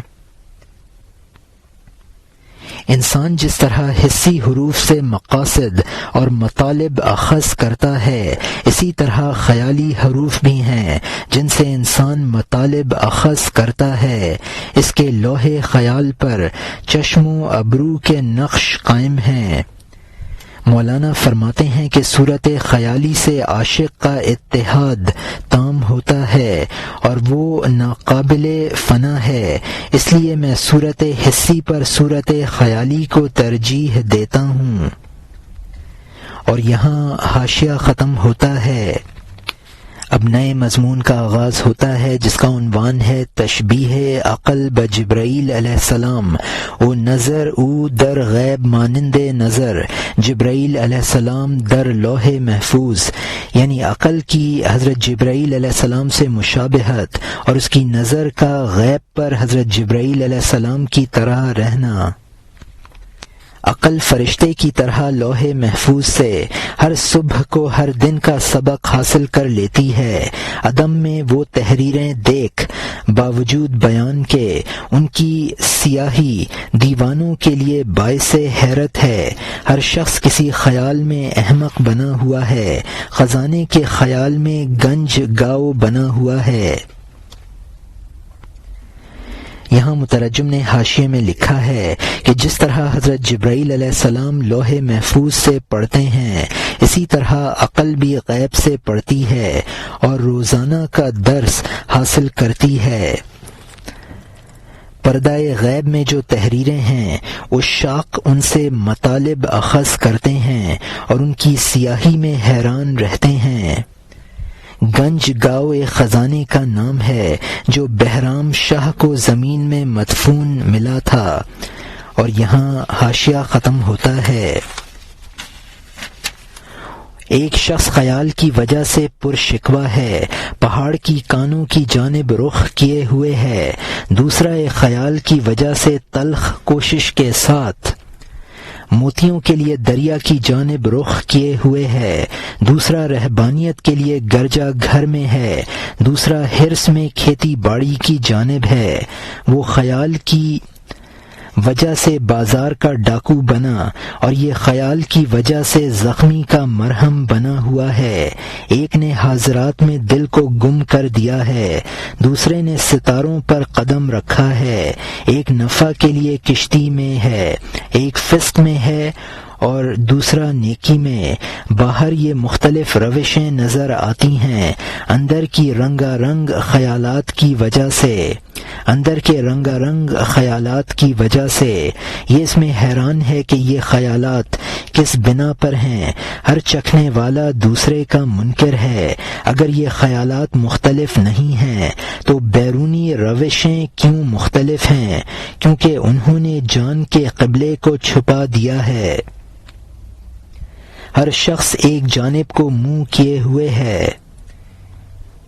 انسان جس طرح حسی حروف سے مقاصد اور مطالب اخذ کرتا ہے، اسی طرح خیالی حروف بھی ہیں جن سے انسان مطالب اخذ کرتا ہے۔ اس کے لوح خیال پر چشم و ابرو کے نقش قائم ہیں۔ مولانا فرماتے ہیں کہ صورت خیالی سے عاشق کا اتحاد تام ہوتا ہے اور وہ ناقابل فنا ہے، اس لیے میں صورت حسی پر صورت خیالی کو ترجیح دیتا ہوں۔ اور یہاں حاشیہ ختم ہوتا ہے۔ اب نئے مضمون کا آغاز ہوتا ہے جس کا عنوان ہے تشبیہ عقل بجبرائیل علیہ السلام او نظر او در غیب مانند نظر جبرائیل علیہ السلام در لوح محفوظ، یعنی عقل کی حضرت جبرائیل علیہ السلام سے مشابہت اور اس کی نظر کا غیب پر حضرت جبرائیل علیہ السلام کی طرح رہنا۔ عقل فرشتے کی طرح لوح محفوظ سے ہر صبح کو ہر دن کا سبق حاصل کر لیتی ہے۔ عدم میں وہ تحریریں دیکھ باوجود بیان کے ان کی سیاہی دیوانوں کے لیے باعث حیرت ہے۔ ہر شخص کسی خیال میں احمق بنا ہوا ہے، خزانے کے خیال میں گنج گاؤ بنا ہوا ہے۔ یہاں مترجم نے حاشیے میں لکھا ہے کہ جس طرح حضرت جبرائیل علیہ السلام لوح محفوظ سے پڑھتے ہیں، اسی طرح عقل بھی غیب سے پڑھتی ہے اور روزانہ کا درس حاصل کرتی ہے۔ پردہ غیب میں جو تحریریں ہیں عشاق ان سے مطالب اخذ کرتے ہیں اور ان کی سیاہی میں حیران رہتے ہیں۔ گنج گاؤ خزانے کا نام ہے جو بہرام شاہ کو زمین میں مدفون ملا تھا۔ اور یہاں حاشیہ ختم ہوتا ہے۔ ایک شخص خیال کی وجہ سے پرشکوہ ہے، پہاڑ کی کانوں کی جانب رخ کیے ہوئے ہے۔ دوسرا ایک خیال کی وجہ سے تلخ کوشش کے ساتھ موتیوں کے لیے دریا کی جانب رخ کیے ہوئے ہے۔ دوسرا رہبانیت کے لیے گرجا گھر میں ہے۔ دوسرا حرص میں کھیتی باڑی کی جانب ہے۔ وہ خیال کی وجہ سے بازار کا ڈاکو بنا اور یہ خیال کی وجہ سے زخمی کا مرہم بنا ہوا ہے۔ ایک نے حاضرات میں دل کو گم کر دیا ہے، دوسرے نے ستاروں پر قدم رکھا ہے۔ ایک نفع کے لیے کشتی میں ہے، ایک فسق میں ہے اور دوسرا نیکی میں۔ باہر یہ مختلف روشیں نظر آتی ہیں اندر کی رنگا رنگ خیالات کی وجہ سے، اندر کے رنگا رنگ خیالات کی وجہ سے۔ یہ اس میں حیران ہے کہ یہ خیالات کس بنا پر ہیں۔ ہر چکھنے والا دوسرے کا منکر ہے۔ اگر یہ خیالات مختلف نہیں ہیں تو بیرونی روشیں کیوں مختلف ہیں؟ کیونکہ انہوں نے جان کے قبلے کو چھپا دیا ہے۔ ہر شخص ایک جانب کو منہ کیے ہوئے ہے۔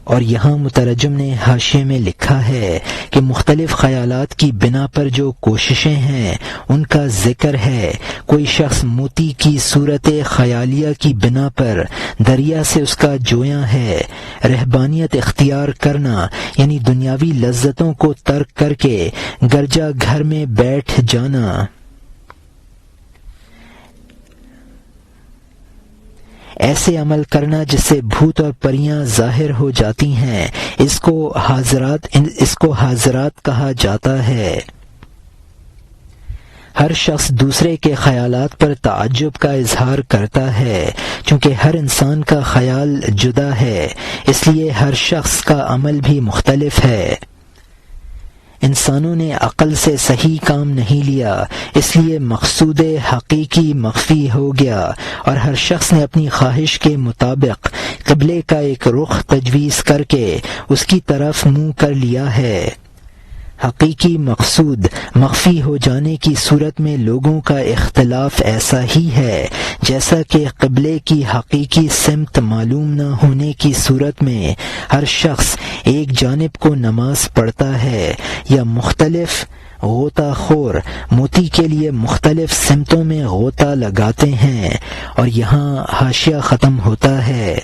اور یہاں مترجم نے حاشیے میں لکھا ہے کہ مختلف خیالات کی بنا پر جو کوششیں ہیں ان کا ذکر ہے۔ کوئی شخص موتی کی صورت خیالیہ کی بنا پر دریا سے اس کا جویاں ہے۔ رہبانیت اختیار کرنا یعنی دنیاوی لذتوں کو ترک کر کے گرجا گھر میں بیٹھ جانا۔ ایسے عمل کرنا جس سے بھوت اور پریاں ظاہر ہو جاتی ہیں، اس کو حاضرات کہا جاتا ہے۔ ہر شخص دوسرے کے خیالات پر تعجب کا اظہار کرتا ہے۔ چونکہ ہر انسان کا خیال جدا ہے، اس لیے ہر شخص کا عمل بھی مختلف ہے۔ انسانوں نے عقل سے صحیح کام نہیں لیا، اس لیے مقصود حقیقی مخفی ہو گیا، اور ہر شخص نے اپنی خواہش کے مطابق قبلے کا ایک رخ تجویز کر کے اس کی طرف منہ کر لیا ہے۔ حقیقی مقصود مخفی ہو جانے کی صورت میں لوگوں کا اختلاف ایسا ہی ہے جیسا کہ قبلے کی حقیقی سمت معلوم نہ ہونے کی صورت میں ہر شخص ایک جانب کو نماز پڑھتا ہے، یا مختلف غوطہ خور موتی کے لیے مختلف سمتوں میں غوطہ لگاتے ہیں۔ اور یہاں حاشیہ ختم ہوتا ہے۔